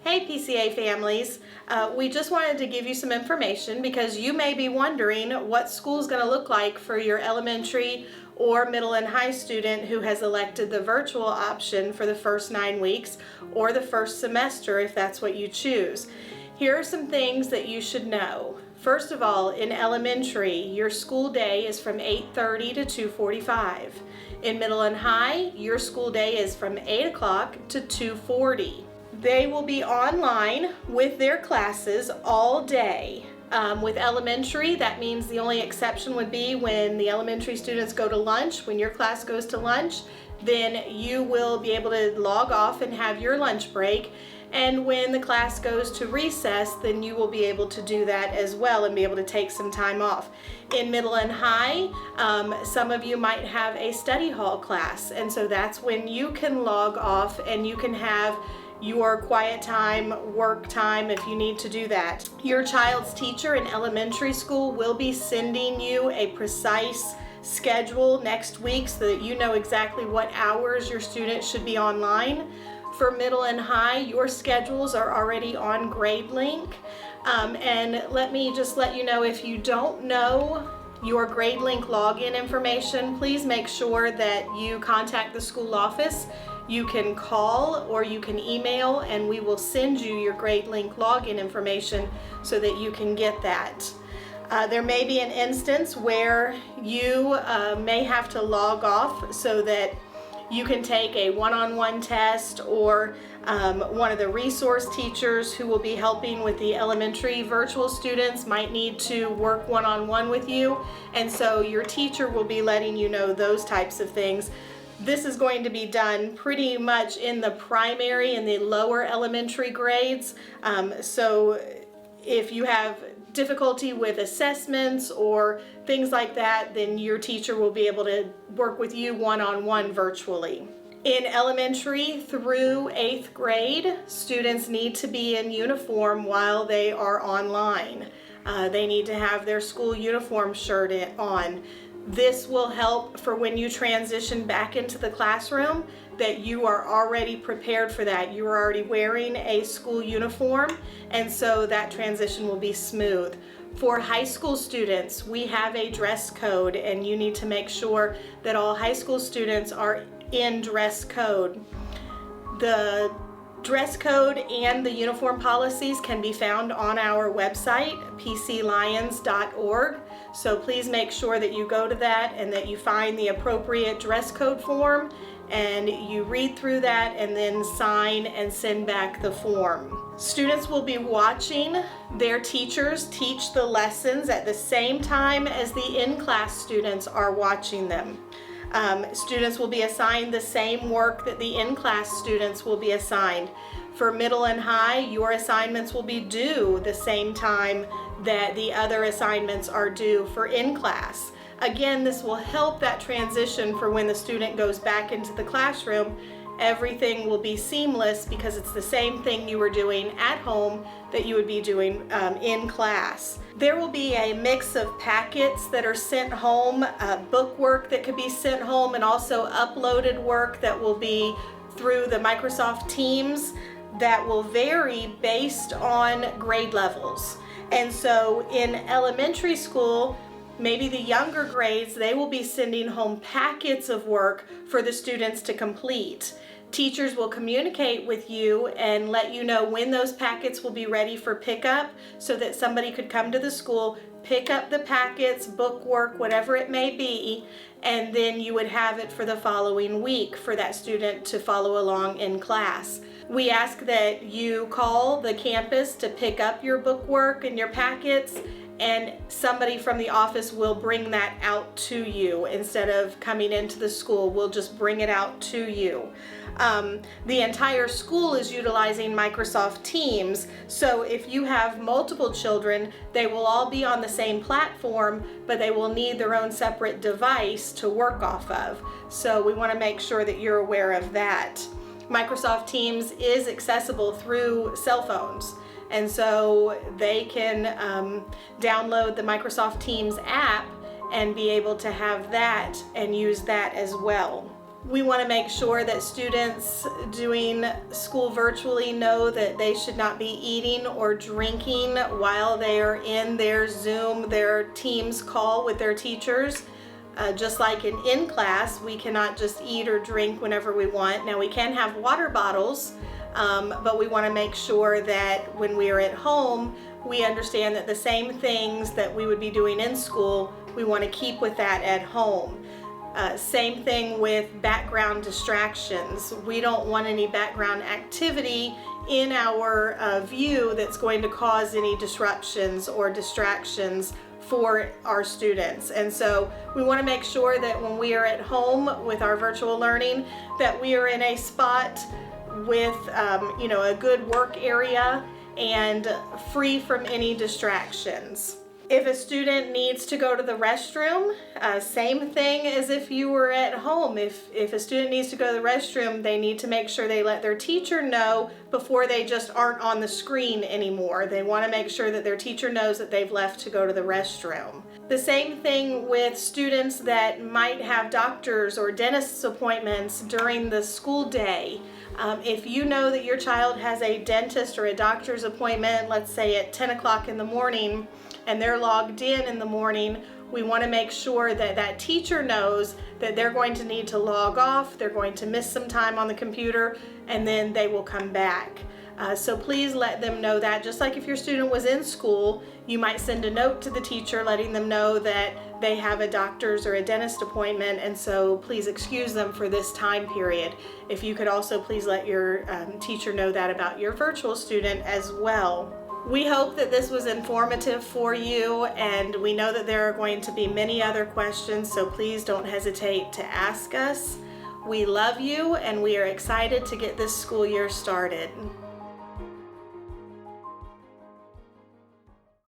Hey PCA families, we just wanted to give you some information because you may be wondering what school is going to look like for your elementary or middle and high student who has elected the virtual option for the first 9 weeks or the first semester if that's what you choose. Here are some things that you should know. First of all, in elementary, your school day is from 8:30 to 2:45. In middle and high, your school day is from 8 o'clock to 2:40. They will be online with their classes all day. With elementary, that means the only exception would be when the elementary students go to lunch. When your class goes to lunch, then you will be able to log off and have your lunch break. And when the class goes to recess, then you will be able to do that as well and be able to take some time off. In middle and high, some of you might have a study hall class, and so that's when you can log off and you can have your quiet time, work time if you need to do that. Your child's teacher in elementary school will be sending you a precise schedule next week so that you know exactly what hours your student should be online. For middle and high, your schedules are already on GradeLink. And let me just let you know, if you don't know your GradeLink login information, please make sure that you contact the school office. You can call or you can email and we will send you your GradeLink login information so that you can get that. There may be an instance where you may have to log off so that you can take a one-on-one test, or one of the resource teachers who will be helping with the elementary virtual students might need to work one-on-one with you, and so your teacher will be letting you know those types of things. This is going to be done pretty much in the primary and the lower elementary grades. So if you have difficulty with assessments or things like that, then your teacher will be able to work with you one-on-one virtually. In elementary through 8th grade, students need to be in uniform while they are online. They need to have their school uniform shirt on. This will help for when you transition back into the classroom, that you are already prepared for that. You are already wearing a school uniform, and so that transition will be smooth. For high school students, we have a dress code, and you need to make sure that all high school students are in dress code. The dress code and the uniform policies can be found on our website, pclions.org. So please make sure that you go to that and that you find the appropriate dress code form and you read through that and then sign and send back the form. Students will be watching their teachers teach the lessons at the same time as the in-class students are watching them. Students will be assigned the same work that the in-class students will be assigned. For middle and high, your assignments will be due the same time that the other assignments are due for in-class. Again, this will help that transition for when the student goes back into the classroom. Everything will be seamless because it's the same thing you were doing at home that you would be doing in class. There will be a mix of packets that are sent home, book work that could be sent home, and also uploaded work that will be through the Microsoft Teams that will vary based on grade levels. And so in elementary school, maybe the younger grades, they will be sending home packets of work for the students to complete. Teachers will communicate with you and let you know when those packets will be ready for pickup so that somebody could come to the school, pick up the packets, book work, whatever it may be, and then you would have it for the following week for that student to follow along in class. We ask that you call the campus to pick up your book work and your packets, and somebody from the office will bring that out to you instead of coming into the school. We'll just bring it out to you. The entire school is utilizing Microsoft Teams, so if you have multiple children, they will all be on the same platform, but they will need their own separate device to work off of. So we want to make sure that you're aware of that. Microsoft Teams is accessible through cell phones, and so they can download the Microsoft Teams app and be able to have that and use that as well. We want to make sure that students doing school virtually know that they should not be eating or drinking while they are in their Zoom, their Teams call with their teachers. Just like in class, we cannot just eat or drink whenever we want. Now we can have water bottles, but we want to make sure that when we are at home, we understand that the same things that we would be doing in school, we want to keep with that at home. Same thing with background distractions. We don't want any background activity in our view that's going to cause any disruptions or distractions for our students. And so we want to make sure that when we are at home with our virtual learning, that we are in a spot with a good work area and free from any distractions. If a student needs to go to the restroom, same thing as if you were at home. If a student needs to go to the restroom, they need to make sure they let their teacher know before they just aren't on the screen anymore. They want to make sure that their teacher knows that they've left to go to the restroom. The same thing with students that might have doctor's or dentist's appointments during the school day. If you know that your child has a dentist or a doctor's appointment, let's say at 10 o'clock in the morning, and they're logged in the morning, we want to make sure that that teacher knows that they're going to need to log off, they're going to miss some time on the computer, and then they will come back. So please let them know that. Just like if your student was in school, you might send a note to the teacher letting them know that they have a doctor's or a dentist appointment, and so please excuse them for this time period. If you could also please let your teacher know that about your virtual student as well. We hope that this was informative for you, and we know that there are going to be many other questions, so please don't hesitate to ask us. We love you, and we are excited to get this school year started.